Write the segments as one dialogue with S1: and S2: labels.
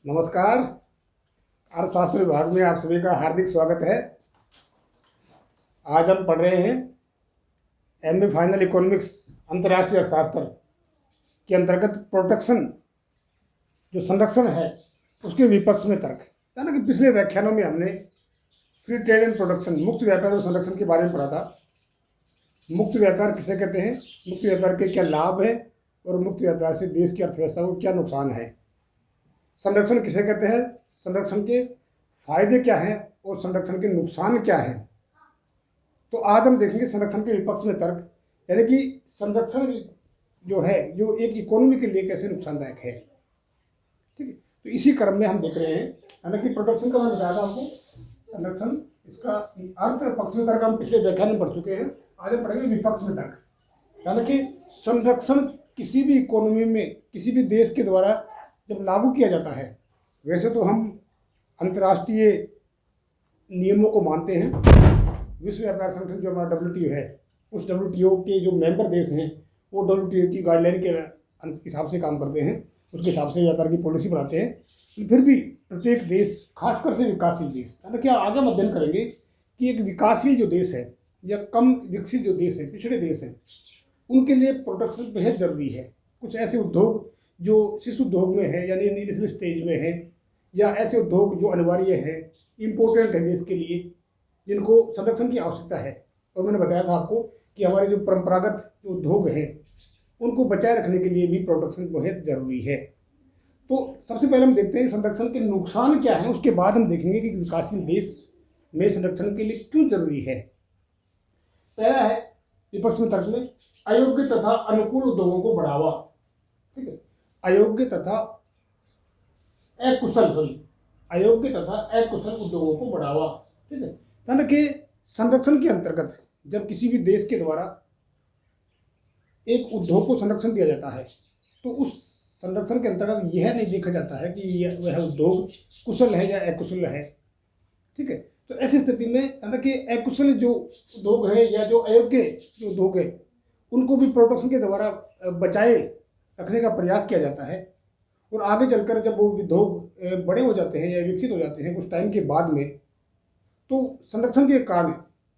S1: नमस्कार। अर्थशास्त्र विभाग में आप सभी का हार्दिक स्वागत है। आज हम पढ़ रहे हैं एमए फाइनल इकोनॉमिक्स अंतर्राष्ट्रीय अर्थशास्त्र के अंतर्गत प्रोटेक्शन जो संरक्षण है उसके विपक्ष में तर्क। यानी कि पिछले व्याख्यानों में हमने फ्री ट्रेड एंड प्रोटेक्शन मुक्त व्यापार और संरक्षण के बारे में पढ़ा था। मुक्त व्यापार किसे कहते हैं, मुक्त व्यापार के क्या लाभ है और मुक्त व्यापार से देश की अर्थव्यवस्था को क्या नुकसान है। संरक्षण किसे कहते हैं, संरक्षण के फायदे क्या हैं और संरक्षण के नुकसान क्या हैं। तो आज हम देखेंगे संरक्षण के विपक्ष में तर्क, यानी कि संरक्षण जो है जो एक इकोनॉमी के लिए कैसे नुकसानदायक है। ठीक है, तो इसी क्रम में हम देख रहे हैं। हालांकि प्रोटेक्शन का मैं बताया था आपको, संरक्षण इसका अर्थ पक्ष में तर्क हम पिछले व्याख्यान में पढ़ चुके हैं। आज हम पढ़ेंगे विपक्ष में तर्क। यानी कि संरक्षण किसी भी इकोनॉमी में किसी भी देश के द्वारा जब लागू किया जाता है, वैसे तो हम अंतर्राष्ट्रीय नियमों को मानते हैं। विश्व व्यापार संगठन जो हमारा WTO है, उस WTO के जो मेंबर देश हैं वो WTO की गाइडलाइन के हिसाब से काम करते हैं, उसके हिसाब से व्यापार की पॉलिसी बनाते हैं। फिर भी प्रत्येक देश, खासकर से विकासशील देश, यानी कि आगे हम अध्ययन करेंगे कि एक विकासशील जो देश है या कम विकसित जो देश है, पिछड़े देश हैं, उनके लिए प्रोटेक्शन बेहद जरूरी है। कुछ ऐसे उद्योग जो शिशु उद्योग में है यानी इनिशियल स्टेज में है, या ऐसे उद्योग जो अनिवार्य है, इम्पोर्टेंट है देश के लिए, जिनको संरक्षण की आवश्यकता है। और मैंने बताया था आपको कि हमारे जो परंपरागत जो उद्योग हैं उनको बचाए रखने के लिए भी प्रोटेक्शन बहुत जरूरी है। तो सबसे पहले हम देखते हैं संरक्षण के नुकसान क्या हैं, उसके बाद हम देखेंगे कि विकासशील देश में संरक्षण के लिए क्यों जरूरी है। पहला है विपक्ष में तर्क में अयोग्य तथा अनुकूल उद्योगों को बढ़ावा। ठीक है, अयोग्य तथा अकुशल उद्योगों को बढ़ावा। ठीक है, यानी कि संरक्षण के अंतर्गत जब किसी भी देश के द्वारा एक उद्योग को संरक्षण दिया जाता है तो उस संरक्षण के अंतर्गत यह नहीं देखा जाता है कि वह उद्योग कुशल है या अकुशल है। ठीक है, तो ऐसी स्थिति में यानी कि अकुशल जो उद्योग है या जो अयोग्य जो उद्योग है उनको भी प्रोटेक्शन के द्वारा बचाए रखने का प्रयास किया जाता है। और आगे चलकर जब वो उद्योग बड़े हो जाते हैं या विकसित हो जाते हैं कुछ टाइम के बाद में, तो संरक्षण के कारण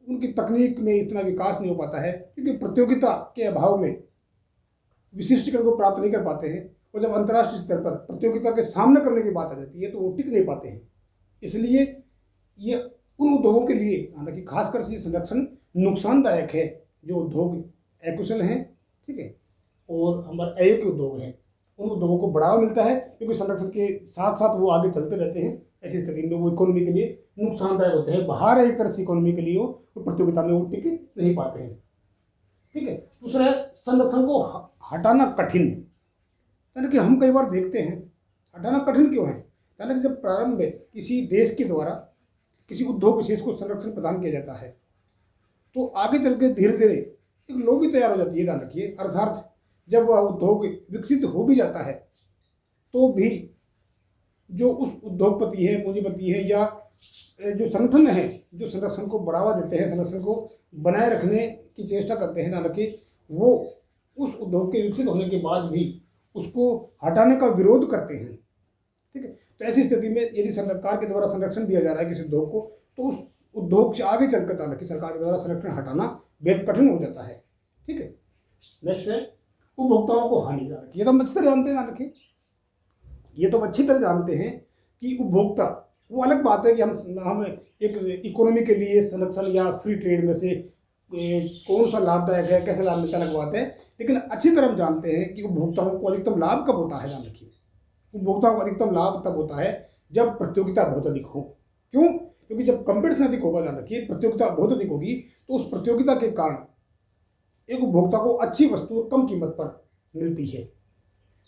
S1: उनकी तकनीक में इतना विकास नहीं हो पाता है, क्योंकि प्रतियोगिता के अभाव में विशिष्टीकरण को प्राप्त नहीं कर पाते हैं। और जब अंतर्राष्ट्रीय स्तर पर प्रतियोगिता के सामना करने की बात आ जाती है तो वो टिक नहीं पाते हैं। इसलिए ये उन उद्योगों के लिए हालांकि खासकर से संरक्षण नुकसानदायक है जो उद्योग अकुशल हैं। ठीक है, और हमारे अयोग्य उद्योग हैं, उन उद्योगों को बढ़ावा मिलता है क्योंकि संरक्षण के साथ साथ वो आगे चलते रहते हैं। ऐसी स्थिति में वो इकोनॉमी के लिए नुकसानदायक होते हैं। बाहर एक तरह से इकोनॉमी के लिए वो प्रतियोगिता में वो टिक नहीं पाते हैं। ठीक है, दूसरा है संरक्षण को हटाना कठिन। यानी कि हम कई बार देखते हैं हटाना कठिन क्यों है। यानी कि जब प्रारंभ में किसी देश के द्वारा किसी उद्योग विशेष को संरक्षण प्रदान किया जाता है तो आगे चल के धीरे धीरे एक लॉबी तैयार हो जाती है। ध्यान रखिए, अर्थात जब वह उद्योग विकसित हो भी जाता है तो भी जो उस उद्योगपति है, पूंजीपति है, या जो संगठन है जो संरक्षण को बढ़ावा देते हैं, संरक्षण को बनाए रखने की चेष्टा करते हैं, हालांकि वो उस उद्योग के विकसित होने के बाद भी उसको हटाने का विरोध करते हैं। ठीक है, तो ऐसी स्थिति में यदि सरकार के द्वारा संरक्षण दिया जा रहा है किसी उद्योग को तो उस उद्योग से आगे चलकर हालांकि सरकार के द्वारा संरक्षण हटाना बेहद कठिन हो जाता है। ठीक है, नेक्स्ट है उपभोक्ताओं को हानिकारक। ये तो हम अच्छी तरह जानते हैं, हालांकि ये तो अच्छी तरह जानते हैं कि उपभोक्ता, वो अलग बात है कि हम एक इकोनॉमी के लिए संरक्षण या फ्री ट्रेड में से कौन सा लाभदायक है, कैसे लाभ मिलता है, अलग बात है। लेकिन अच्छी तरह हम जानते हैं कि उपभोक्ताओं को अधिकतम लाभ कब होता है। ध्यान रखिए, उपभोक्ताओं को अधिकतम लाभ तब होता है जब प्रतियोगिता बहुत अधिक हो। क्यों? क्योंकि जब कंपटीशन अधिक होगा, ध्यान रखिए, प्रतियोगिता बहुत अधिक होगी तो उस प्रतियोगिता के कारण एक उपभोक्ता को अच्छी वस्तु कम कीमत पर मिलती है।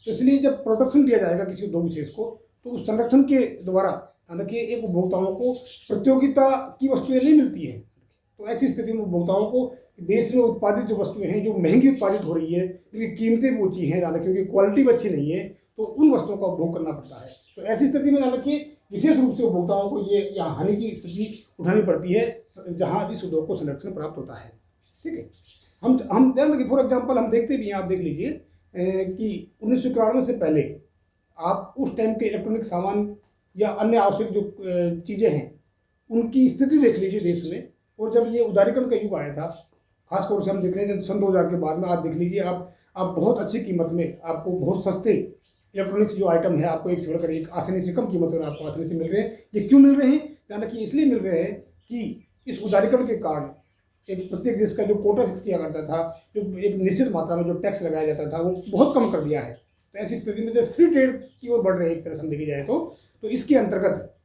S1: तो इसलिए जब प्रोटेक्शन दिया जाएगा किसी उद्योग विशेष को तो उस संरक्षण के द्वारा देखिए एक उपभोक्ताओं को प्रतियोगिता की वस्तुएं नहीं मिलती है। तो ऐसी स्थिति में उपभोक्ताओं को देश में उत्पादित जो वस्तुएं हैं जो महंगी उत्पादित हो रही है, जिनकी कीमतें भी ऊँची हैं, ज़्यादा क्योंकि क्वालिटी भी अच्छी नहीं है, तो उन वस्तुओं का उपभोग करना पड़ता है। तो ऐसी स्थिति में हालांकि विशेष रूप से उपभोक्ताओं को ये यहाँ हानि की स्थिति उठानी पड़ती है जहाँ जिस उद्योग को संरक्षण प्राप्त होता है। ठीक है, हम ध्यान रखिए, फॉर एग्जाम्पल हम देखते भी हैं, आप देख लीजिए कि 1991 से पहले आप उस टाइम के इलेक्ट्रॉनिक सामान या अन्य आवश्यक जो चीज़ें हैं उनकी स्थिति देख लीजिए देश में। और जब ये उदारीकरण का युग आया था, खासतौर से हम देख रहे हैं जब सन 2000 के बाद में, आप देख लीजिए, आप बहुत अच्छी कीमत में, आपको बहुत सस्ते इलेक्ट्रॉनिक्स जो आइटम है आपको एक से बढ़कर एक आसानी से कम कीमत में आपको आसानी से मिल रहे हैं। ये क्यों मिल रहे हैं? ध्यान रखिए, इसलिए मिल रहे हैं कि इस उदारीकरण के कारण एक प्रत्येक देश का जो कोटा फिक्स किया करता था, जो एक निश्चित मात्रा में जो टैक्स लगाया जाता था, वो बहुत कम कर दिया है। तो ऐसी स्थिति में जब फ्री ट्रेड की ओर बढ़ रहे हैं एक तरह से हम देखी जाए तो इसके अंतर्गत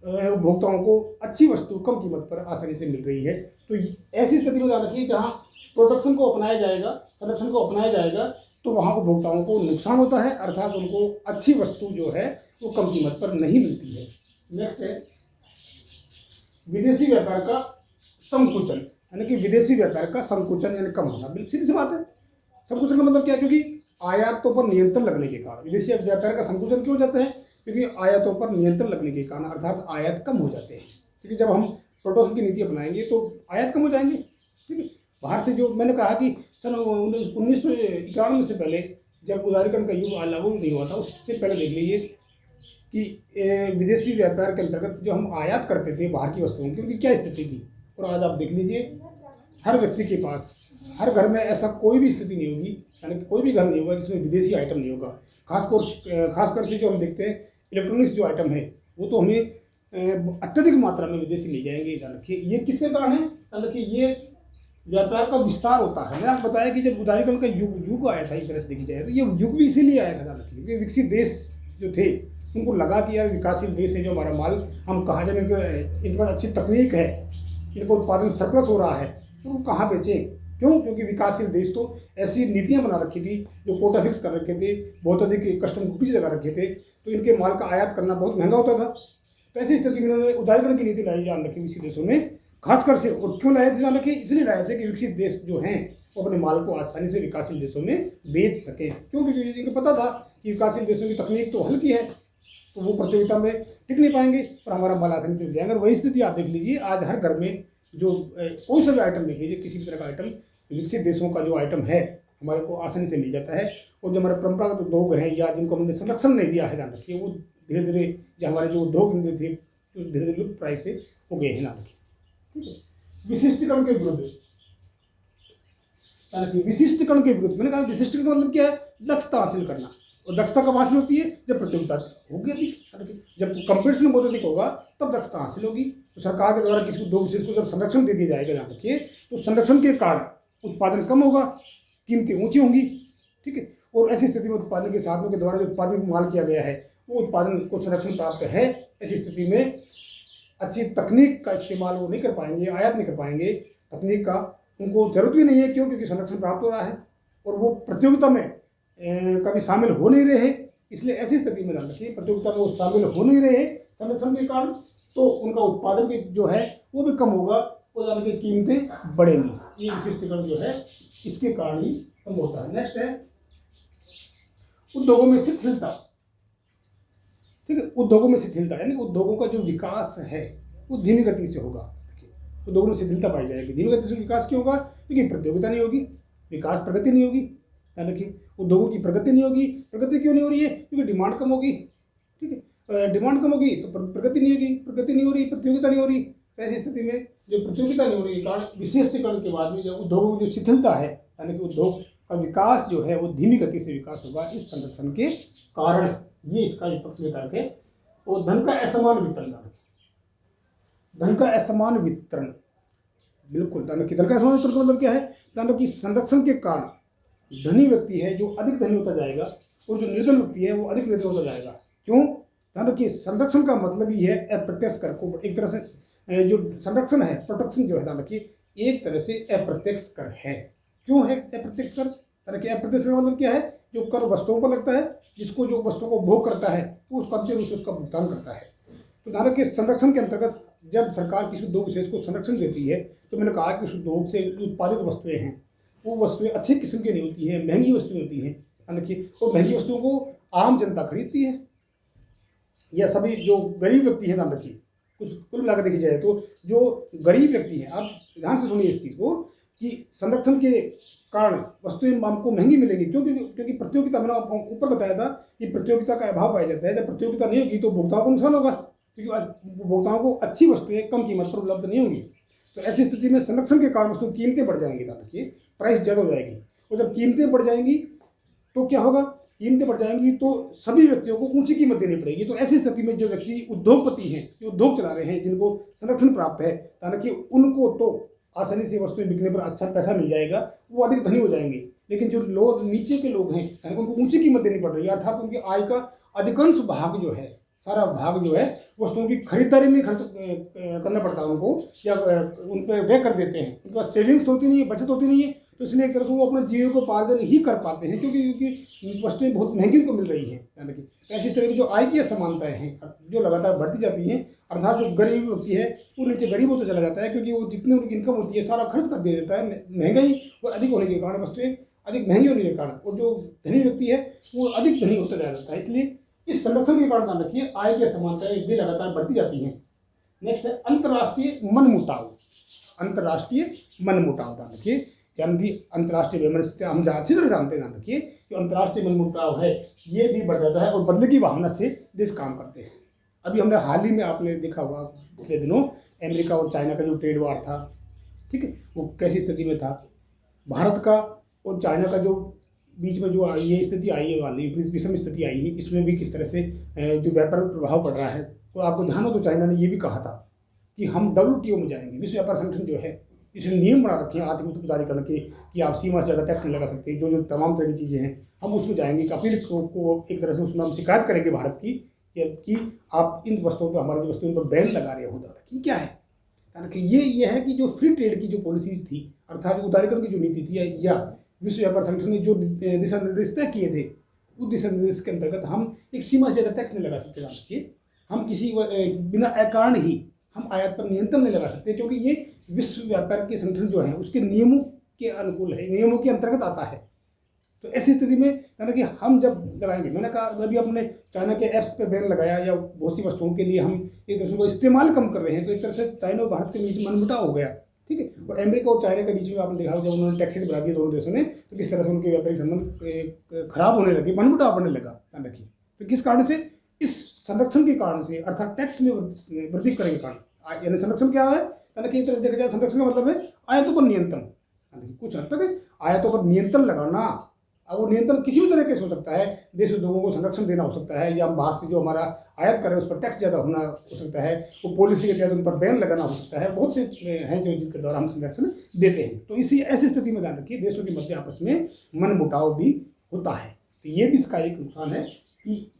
S1: उपभोक्ताओं को अच्छी वस्तु कम कीमत पर आसानी से मिल रही है। तो ऐसी स्थिति में ध्यान रखिए, जहाँ प्रोडक्शन को अपनाया जाएगा, संरक्षण को अपनाया जाएगा, तो वहाँ उपभोक्ताओं को नुकसान होता है, अर्थात उनको अच्छी वस्तु जो है वो कम कीमत पर नहीं मिलती है। नेक्स्ट है विदेशी व्यापार का संकुचन, यानी कि विदेशी व्यापार का संकुचन यानी कम होना। बिल्कुल सीधी सी बात है। संकुचन का मतलब क्या है? क्योंकि आयातों पर नियंत्रण लगने के कारण विदेशी व्यापार का संकुचन क्यों हो जाता है? क्योंकि आयातों पर नियंत्रण लगने के कारण, अर्थात आयात कम हो जाते हैं। क्योंकि जब हम प्रोडक्शन की नीति अपनाएंगे तो आयात कम हो जाएंगे। ठीक है, बाहर से जो मैंने कहा कि सन 1991 से पहले जब उदारीकरण का युग लागू नहीं हुआ था, उससे पहले देख लीजिए कि विदेशी व्यापार के अंतर्गत जो हम आयात करते थे बाहर की वस्तुओं की, उनकी क्या स्थिति थी। और आज आप देख लीजिए, हर व्यक्ति के पास, हर घर में ऐसा कोई भी स्थिति नहीं होगी, यानी कि कोई भी घर नहीं होगा जिसमें विदेशी आइटम नहीं होगा। खासकर से जो हम देखते हैं इलेक्ट्रॉनिक्स जो आइटम है, वो तो हमें अत्यधिक मात्रा में विदेशी मिल जाएंगे। ध्यान रखिए, ये किसके कारण है? ध्यान रखिए, ये व्यापार का विस्तार होता है। मैंने आपको बताया कि जब उदारीकरण का युग आया था, एक तरह से देखी जाए तो ये युग भी इसीलिए आया था। ध्यान रखिए, क्योंकि विकसित देश जो थे उनको लगा कि यार विकासशील देश है, जो हमारा माल हम कहाँ, जब इनके पास अच्छी तकनीक है, इनको उत्पादन सरप्लस हो रहा है, तो वो कहाँ बेचें? क्यों? क्योंकि विकासशील देश तो ऐसी नीतियां बना रखी थी, जो कोटा फिक्स कर रखे थे, बहुत अधिक कस्टम ड्यूटीज लगा रखे थे, तो इनके माल का आयात करना बहुत महंगा होता था। तो ऐसी स्थिति में उन्होंने उदारीकरण की नीति लाई, जान रखी विकसित देशों ने, खासकर से। और क्यों लाए थे? जान रखिए, इसलिए लाए थे कि विकसित देश जो हैं वो अपने माल को आसानी से विकासशील देशों में बेच सकें। क्यों? क्योंकि इनको पता था कि विकासशील देशों की तकनीक तो हल्की है, तो वो प्रतियोगिता में टिक नहीं पाएंगे और हमारा माल आसानी से मिल जाएगा। और वही स्थिति आप देख लीजिए, आज हर घर में जो कोई सा भी आइटम देख लीजिए, किसी भी तरह का आइटम विकसित देशों का जो आइटम है हमारे को आसानी से मिल जाता है। और जो हमारे परंपरागत उद्योग हैं या जिनको हमने संरक्षण नहीं दिया है, ध्यान रखिए, वो धीरे धीरे, जो हमारे जो उद्योग धंधे थे, तो धीरे धीरे लुप्त प्राय से हो गए हैं। ध्यान रखिए, ठीक है। विशिष्टीकरण के विरुद्ध, विशिष्टीकरण के विरुद्ध, मैंने कहा विशिष्टीकरण का मतलब क्या है? दक्षता हासिल करना। और दक्षता कब हासिल होती है? जब प्रतियोगिता होगी अधिक, जब कंपटीशन बहुत अधिक होगा तब दक्षता हासिल होगी। तो सरकार के द्वारा किसी उद्योग विशेष को जब संरक्षण दे दिया जाएगा, ध्यान रखिए, तो संरक्षण के कारण उत्पादन कम होगा, कीमतें ऊंची होंगी। ठीक है, और ऐसी स्थिति में उत्पादन के साधनों के द्वारा जो उत्पादन माल किया गया है वो उत्पादन को संरक्षण प्राप्त है। ऐसी स्थिति में अच्छी तकनीक का इस्तेमाल वो नहीं कर पाएंगे, आयात नहीं कर पाएंगे तकनीक का, उनको जरूरत भी नहीं है। क्यों? क्योंकि संरक्षण प्राप्त हो रहा है और वो प्रतियोगिता में कभी शामिल हो नहीं रहे। इसलिए ऐसी स्थिति में ध्यान रखिए, प्रतियोगिता में वो शामिल हो नहीं रहे संरक्षण के कारण, तो उनका उत्पादन की जो है वो भी कम होगा और यानी कि कीमतें बढ़ेंगी। ये विशिष्टीकरण जो है इसके कारण ही कम होता है। नेक्स्ट है उद्योगों में शिथिलता। ठीक है, उद्योगों में शिथिलता यानी उद्योगों का जो विकास है वो धीमी गति से होगा। उद्योगों में शिथिलता पाई जाएगी। धीमी गति से विकास क्यों होगा? क्योंकि प्रतियोगिता नहीं होगी, विकास प्रगति नहीं होगी। यानी कि उद्योगों की प्रगति नहीं होगी। प्रगति क्यों नहीं हो रही है? क्योंकि डिमांड कम होगी। ठीक है, डिमांड कम होगी तो प्रगति नहीं होगी, प्रगति नहीं हो रही, प्रतियोगिता नहीं हो रही। ऐसी स्थिति में जो प्रतियोगिता नहीं हो रही के कारण विशेषीकरण के बाद में जो उद्योगों में जो शिथिलता है, यानी कि उद्योग का विकास जो है वो धीमी गति से विकास होगा इस संरक्षण के कारण। ये इसका विपक्ष में तर्क है। और धन का असमान वितरण, धन का असमान वितरण, बिल्कुल धन का असमान वितरण का मतलब क्या है? धन की संरक्षण के कारण धनी व्यक्ति है जो अधिक धनी होता जाएगा और जो निर्धन व्यक्ति है वो अधिक निर्धन होता जाएगा। क्यों? ध्यान रखिए, संरक्षण का मतलब ही है अप्रत्यक्ष कर को, एक तरह से जो संरक्षण है, प्रोटेक्शन जो है, ध्यान रखिए, एक तरह से अप्रत्यक्ष कर है। क्यों है अप्रत्यक्ष कर? ध्यान रखिए, अप्रत्यक्ष का मतलब क्या है? जो कर वस्तुओं पर लगता है, जिसको जो वस्तुओं को भोग करता है वो उसका अंतिम रूप से उसका भुगतान करता है। तो ध्यान रखिए, संरक्षण के अंतर्गत जब सरकार किसी उद्योग विशेष को संरक्षण देती है तो मैंने कहा कि उस उद्योग से उत्पादित वस्तुएं हैं वो वस्तुएं अच्छी किस्म की नहीं होती हैं, महंगी वस्तुएं होती हैं। ध्यान रखिए, और महंगी वस्तुओं को आम जनता खरीदती है या सभी जो गरीब व्यक्ति हैं। ध्यान रखिए, कुछ कुल मिलाकर देखी जाए तो जो गरीब व्यक्ति हैं, आप ध्यान से सुनिए इस चीज़ को, कि संरक्षण के कारण वस्तुएं हमको महंगी मिलेंगी। क्यों? क्योंकि प्रतियोगिता, मैंने आपको ऊपर बताया था कि प्रतियोगिता का अभाव पाया जाता है। जब प्रतियोगिता नहीं होगी तो उपभोक्ताओं को नुकसान होगा, क्योंकि उपभोक्ताओं को अच्छी वस्तुएं कम कीमत पर उपलब्ध नहीं होंगी। तो ऐसी स्थिति में संरक्षण के कारण वस्तु कीमतें बढ़ जाएंगी, देखिए प्राइस ज़्यादा हो जाएगी। और जब कीमतें बढ़ जाएंगी तो क्या होगा, कीमतें बढ़ जाएंगी तो सभी व्यक्तियों को ऊंची कीमत देनी पड़ेगी। तो ऐसी स्थिति में जो व्यक्ति उद्योगपति हैं, जो उद्योग चला रहे हैं, जिनको संरक्षण प्राप्त है, ताकि उनको तो आसानी से वस्तुएं बिकने पर अच्छा पैसा मिल जाएगा, वो अधिक धनी हो जाएंगे। लेकिन जो लोग नीचे के लोग हैं, यानी उनको ऊंची कीमत देनी पड़ रही है, अर्थात उनकी आय का अधिकांश भाग जो है, सारा भाग जो है वस्तुओं की खरीदारी में खर्च करना पड़ता है उनको, या उन पर व्यय कर देते हैं। उनके पास सेविंग्स होती नहीं है, बचत होती नहीं है, तो इसलिए एक तरह से वो अपने जीविकोपार्जन ही कर पाते हैं, क्योंकि वस्तुएं बहुत महंगी उनको मिल रही हैं। यानी कि ऐसी तरह की जो आय की असमानताएं हैं जो लगातार बढ़ती जाती हैं, अर्थात जो गरीब व्यक्ति है वो नीचे गरीब होता चला जाता है, क्योंकि वो जितनी उनकी इनकम होती है सारा खर्च कर दे देता है। महंगाई वो अधिक होने के कारण, वस्तुएं अधिक महंगी होने के कारण, और जो धनी व्यक्ति है वो अधिक धनी होता जा रहा है। इसलिए इस संरक्षण के कारण ध्यान रखिए, आय की असमानताएं भी लगातार बढ़ती जाती हैं। नेक्स्ट है अंतर्राष्ट्रीय मनमुटाव। अंतर्राष्ट्रीय मनमुटाव ध्यान रखिए, यानी अंतर्राष्ट्रीय वैमनस्य हम अच्छी तरह जानते हैं। ध्यान रखिए कि अंतर्राष्ट्रीय मनमुटाव है, ये भी बढ़ जाता है और बदले की भावना से देश काम करते हैं। अभी हमने हाल ही में आपने देखा होगा पिछले दिनों अमेरिका और चाइना का जो ट्रेड वार था, ठीक है, वो कैसी स्थिति में था। भारत का और चाइना का जो बीच में जो ये स्थिति आई है, वाली विषम स्थिति आई है, इसमें भी किस तरह से जो व्यापार प्रभाव पड़ रहा है। तो आपको ध्यान हो तो चाइना ने ये भी कहा था कि हम WTO में जाएंगे, विश्व व्यापार संगठन जो है, इसने नियम बना रखे हैं आर्थिक उत्पादीकरण के कि आप सीमा से ज़्यादा टैक्स नहीं लगा सकते, जो जो तमाम तरह की चीज़ें हैं हम उसमें जाएंगे। अपील को एक तरह से उसमें हम शिकायत करेंगे भारत की कि आप इन वस्तुओं पर, हमारी जो वस्तुओं पर बैन लगा रहे हो। कि क्या है, यानी ये है कि जो फ्री ट्रेड की जो पॉलिसीज थी, अर्थात उदारीकरण की जो नीति थी, या विश्व व्यापार संगठन ने जो दिशा निर्देश तय किए थे, उस दिशा निर्देश के अंतर्गत हम एक सीमा से ज़्यादा टैक्स नहीं लगा सकते। देखिए हम किसी बिना अकारण ही हम आयात पर नियंत्रण नहीं लगा सकते, क्योंकि ये विश्व व्यापार के संगठन जो है उसके नियमों के अनुकूल है, नियमों के अंतर्गत आता है। तो ऐसी स्थिति में यानी कि हम जब लगाएंगे, मैंने कहा अभी अपने चाइना के ऐप्स पे बैन लगाया, या बहुत सी वस्तुओं के लिए हम एक दूसरे को इस्तेमाल कम कर रहे हैं, तो एक तरह से चाइना और भारत के बीच मनमुटाव हो गया, ठीक है। और अमेरिका और चाइना के बीच में आपने देखा जब उन्होंने टैक्सेस बढ़ा दिए दोनों देशों ने, तो किस तरह से उनके व्यापारिक संबंध खराब होने लगे, मनमुटाव बढ़ने लगा। ध्यान रखिए, तो किस कारण से, इस संरक्षण के कारण से, अर्थात टैक्स में वृद्धि करने के कारण। यानी संरक्षण क्या है, यानी एक तरह से देखा जाए संरक्षण का मतलब है आयातों पर नियंत्रण। कुछ हद तक आयातों पर नियंत्रण लगाना। अब वो नियंत्रण किसी भी तरह से हो सकता है, देश उद्योगों को संरक्षण देना हो सकता है, या बाहर से जो हमारा आयात कर रहे हैं उस पर टैक्स ज़्यादा होना हो सकता है, वो पॉलिसी के तहत उन पर बैन लगाना हो सकता है। बहुत से हैं जो जिनके द्वारा हम संरक्षण देते हैं। तो इसी ऐसी स्थिति में ध्यान रखिए, देशों के मध्य आपस में मनमुटाव भी होता है। तो ये भी इसका एक नुकसान है कि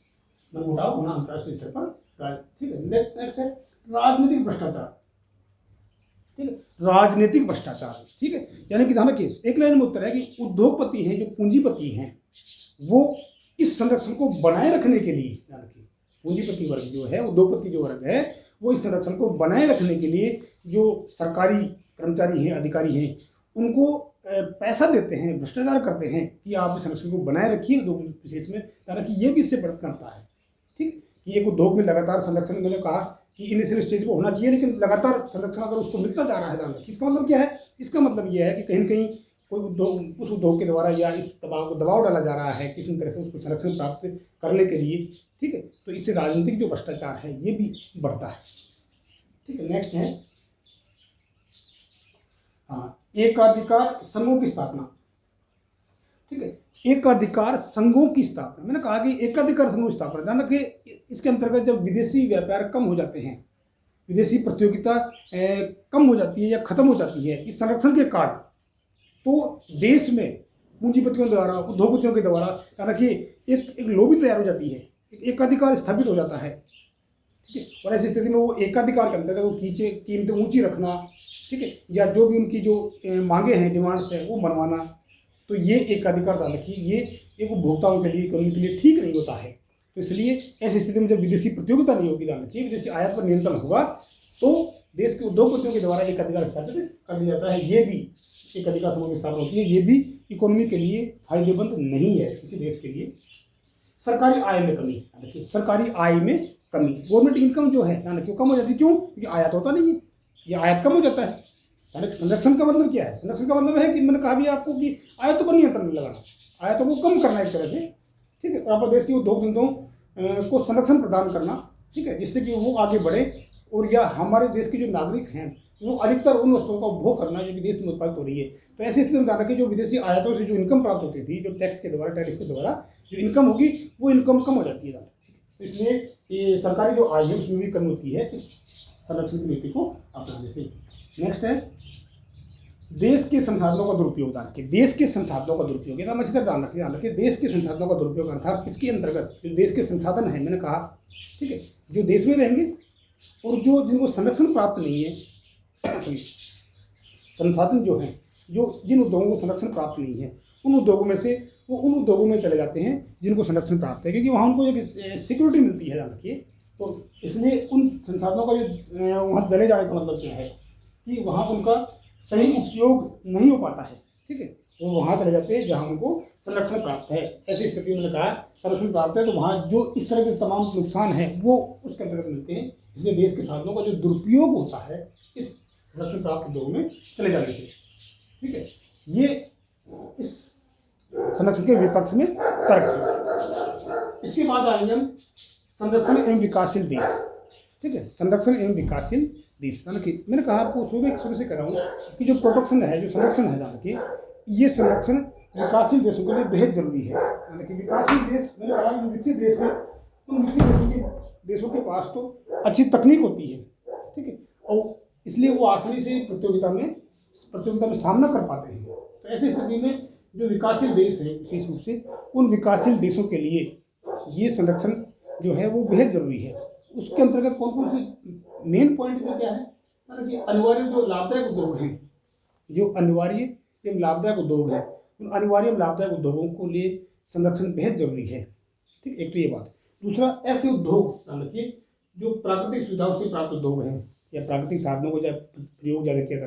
S1: मनमुटाव होना अंतर्राष्ट्रीय स्तर पर। ठीक है, नेक्स्ट है राजनीतिक भ्रष्टाचार। ठीक है, राजनीतिक भ्रष्टाचार, ठीक है, यानी कि ध्यान रखिए, एक लाइन में उत्तर है कि उद्योगपति हैं, जो पूंजीपति हैं, वो इस संरक्षण को बनाए रखने के लिए, ध्यान रखिए, पूंजीपति वर्ग जो है, उद्योगपति जो वर्ग है, वो इस संरक्षण को बनाए रखने के लिए जो सरकारी कर्मचारी हैं, अधिकारी हैं, उनको पैसा देते हैं, भ्रष्टाचार करते हैं कि आप इस संरक्षण को बनाए रखिए उद्योग विशेष में, ताकि ये भी इससे करता है। ठीक है, कि एक उद्योग में लगातार संरक्षण, मैंने कहा कि इनिशियल स्टेज पर होना चाहिए, लेकिन लगातार संरक्षण अगर उसको मिलता जा रहा है, ध्यान रखिए, इसका मतलब क्या है, इसका मतलब यह है कि कहीं न कहीं कोई उद्योग, उस उद्योग के द्वारा या इस दबाव डाला जा रहा है किसी तरह से उसको संरक्षण प्राप्त करने के लिए। ठीक है, तो इससे राजनीतिक जो भ्रष्टाचार है ये भी बढ़ता है। ठीक है, नेक्स्ट है एकाधिकार संघों की स्थापना। ठीक है, एकाधिकार संघों की स्थापना, मैंने कहा कि एकाधिकार संघों की स्थापना, ध्यान रखिए, इसके अंतर्गत जब विदेशी व्यापार कम हो जाते हैं, विदेशी प्रतियोगिता कम हो जाती है या खत्म हो जाती है इस संरक्षण के कारण, तो देश में पूंजीपतियों द्वारा, उद्योगपतियों के द्वारा, ध्यान रखिए, एक लॉबी तैयार हो जाती है, एक एकाधिकार स्थापित हो जाता है। ठीक है, और ऐसी स्थिति में वो एकाधिकार के अंतर्गत वो कीमतें ऊंची रखना, ठीक है, या जो भी उनकी जो मांगे हैं, डिमांड्स हैं, वो मनवाना, तो ये एकाधिकार ध्यान रखिए, ये एक उपभोक्ताओं के लिए, इकोनॉमी के लिए ठीक नहीं होता है। तो इसलिए ऐसी स्थिति में जब विदेशी प्रतियोगिता नहीं होगी, ध्यान रखिए, विदेशी आयात पर नियंत्रण होगा, तो देश के उद्योगपतियों के द्वारा एक अधिकार स्थापित कर दिया जाता है। ये भी एक अधिकार समूह की स्थापना होती है, ये भी इकोनॉमी के लिए फायदेमंद नहीं है किसी देश के लिए। सरकारी आय में कमी, देखिए सरकारी आय में कमी, गवर्नमेंट इनकम जो है ध्यान रखिए कम हो जाती है। क्यों? क्योंकि आयात होता नहीं है, ये आयात कम हो जाता है। यानी संरक्षण का मतलब क्या है? संरक्षण का मतलब है कि मैंने कहा भी आपको कि आयातों पर नियंत्रण लगाना, आयातों को कम करना एक तरह से, ठीक है। और अपने देश के उद्योग धंधों को संरक्षण प्रदान करना, ठीक है, जिससे कि वो आगे बढ़े, और या हमारे देश के जो नागरिक हैं वो अधिकतर उन वस्तुओं का उपभोग करना जो विदेश में उत्पादित हो रही है। तो ऐसी स्थिति में ध्यान रखिए, जो विदेशी आयातों से जो इनकम प्राप्त होती थी, जो टैक्स के द्वारा, टैरिफ के द्वारा जो इनकम होगी, वो इनकम कम हो जाती है। तो इसलिए ये सरकारी जो आय है उसमें भी कमी होती है इस संरक्षण की नीति को अपनाने से। नेक्स्ट है देश के संसाधनों का दुरुपयोग। ध्यान रखिए, देश के संसाधनों का दुरुपयोग, एकदम अच्छी तरह ध्यान रखिए, देश के संसाधनों का दुरुपयोग अर्थात इसके अंतर्गत जो देश के संसाधन है, मैंने कहा, ठीक है, जो देश में रहेंगे और जो जिनको संरक्षण प्राप्त नहीं है, संसाधन जो हैं, जो जिन उद्योगों को संरक्षण प्राप्त नहीं है, उन उद्योगों में से वो उन उद्योगों में चले जाते हैं जिनको संरक्षण प्राप्त है, क्योंकि वहाँ उनको एक सिक्योरिटी मिलती है। ध्यान रखिए, तो इसलिए उन संसाधनों का जो वहाँ चले जाने का मतलब क्या है कि वहाँ उनका सही उपयोग नहीं हो पाता है, ठीक है, वो वहाँ चले जाते हैं जहाँ उनको संरक्षण प्राप्त है। ऐसी स्थिति में कहा संरक्षण प्राप्त है, तो वहाँ जो इस तरह के तमाम नुकसान है वो उसके अंतर्गत मिलते हैं। इसलिए देश के साधनों का जो दुरुपयोग होता है इस संरक्षण प्राप्त उद्योग में चले जाने से, ठीक है, ये इस संरक्षण के विपक्ष में तर्क थे। इसके बाद आएंगे हम संरक्षण एवं विकासशील देश, ठीक है, संरक्षण एवं विकासशील देश। मैंने कहा आपको शुरू से कर रहा हूँ कि जो प्रोटेक्शन है, जो संरक्षण है, जान कि ये संरक्षण विकासशील देशों के लिए बेहद जरूरी है। यानी कि विकासशील देश, मैंने कहा जो विकसित देश है, उन विकसित देशों के पास तो अच्छी तकनीक होती है, ठीक है, और इसलिए वो आसानी से प्रतियोगिता में सामना कर पाते हैं। तो ऐसी स्थिति में जो विकासशील देश है, विशेष रूप से उन विकासशील देशों के लिए ये संरक्षण जो है वो बेहद जरूरी है। उसके अंतर्गत कौन कौन से मेन पॉइंट जो क्या है, मतलब कि अनिवार्य जो लाभदायक उद्योग हैं, जो अनिवार्य एवं लाभदायक उद्योग हैं, उन अनिवार्य एवं लाभदायक उद्योगों को लिए संरक्षण बेहद जरूरी है, ठीक, एक तो ये बात। दूसरा, ऐसे उद्योग ध्यान रखिए जो प्राकृतिक सुविधाओं से प्राप्त उद्योग हैं या प्राकृतिक साधनों को प्रयोग ज़्यादा किया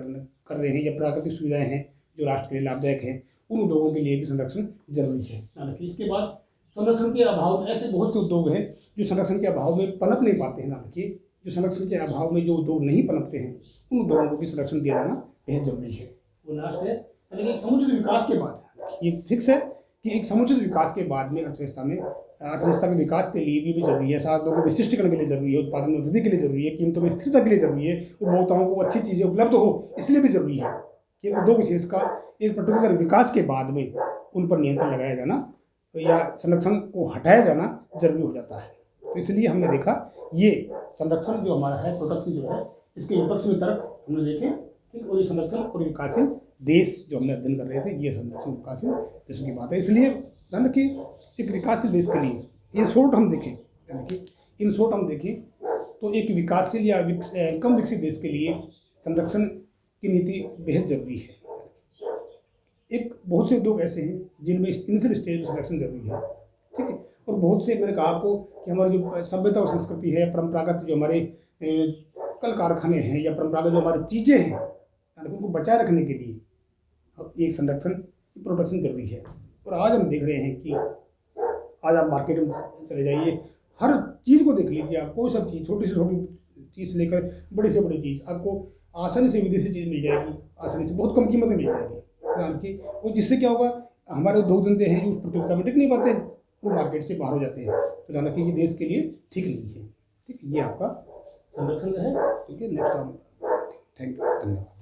S1: कर रहे हैं, या प्राकृतिक सुविधाएं हैं जो राष्ट्र के लिए लाभदायक हैं, उन उद्योगों के लिए भी संरक्षण जरूरी है, ध्यान रखिए। इसके बाद संरक्षण के अभाव में ऐसे बहुत से उद्योग हैं जो संरक्षण के अभाव में पनप नहीं पाते हैं। ध्यान रखिए, जो संरक्षण के अभाव में जो उद्योग नहीं पनपते हैं, उन उद्योगों को भी संरक्षण दिया जाना बेहद जरूरी है। वो लास्ट है, यानी कि समुचित विकास के बाद, ये फिक्स है कि एक समुचित विकास के बाद में अर्थव्यवस्था के विकास के लिए भी जरूरी है, साधनों को विशिष्टीकरण के लिए जरूरी है, उत्पादन में वृद्धि के लिए जरूरी है, कीमतों में स्थिरता के लिए जरूरी है, उपभोक्ताओं को अच्छी चीज़ें उपलब्ध हो, इसलिए भी जरूरी है कि उद्योग विशेष का एक पर्टिकुलर विकास के बाद में उन पर नियंत्रण लगाया जाना या संरक्षण को हटाया जाना जरूरी हो जाता है। तो इसलिए हमने देखा ये संरक्षण जो हमारा है, प्रोटेक्शन जो है, इसके विपक्ष में तर्क हमने देखे, ठीक, और ये संरक्षण और विकासशील देश जो हमने अध्ययन कर रहे थे, ये संरक्षण विकासशील देशों की बात है। इसलिए ध्यान रखिए, एक विकासशील देश के लिए इन शॉर्ट हम देखें, यानी कि इन शॉर्ट हम देखें तो एक विकासशील या कम विकसित देश के लिए संरक्षण की नीति बेहद जरूरी है। एक बहुत से उद्योग ऐसे हैं जिनमें इनिशियल स्टेज में संरक्षण जरूरी है, ठीक है, और बहुत से, मैंने कहा आपको कि हमारी जो सभ्यता और संस्कृति है, परंपरागत जो हमारे कल कारखाने हैं या परंपरागत जो हमारी चीज़ें हैं, उनको बचाए रखने के लिए अब एक संरक्षण, प्रोटेक्शन जरूरी है। और आज हम देख रहे हैं कि आज आप मार्केट में चले जाइए, हर चीज़ को देख लीजिए, आप कोई सब चीज़, छोटी से छोटी चीज़ लेकर बड़ी से बड़ी चीज़ आपको आसानी से विदेशी चीज़ मिल जाएगी, आसानी से बहुत कम कीमत में मिल जाएगी, ध्यान रखिए। और जिससे क्या होगा, हमारे उद्योग धंधे हैं जो उस प्रतियोगिता में टिक नहीं पाते, वो मार्केट से बाहर हो जाते हैं। तो ध्यान रखिए, ये देश के लिए ठीक नहीं है, ठीक, ये आपका संरक्षण है, ठीक है। नेक्स्ट, थैंक यू, धन्यवाद।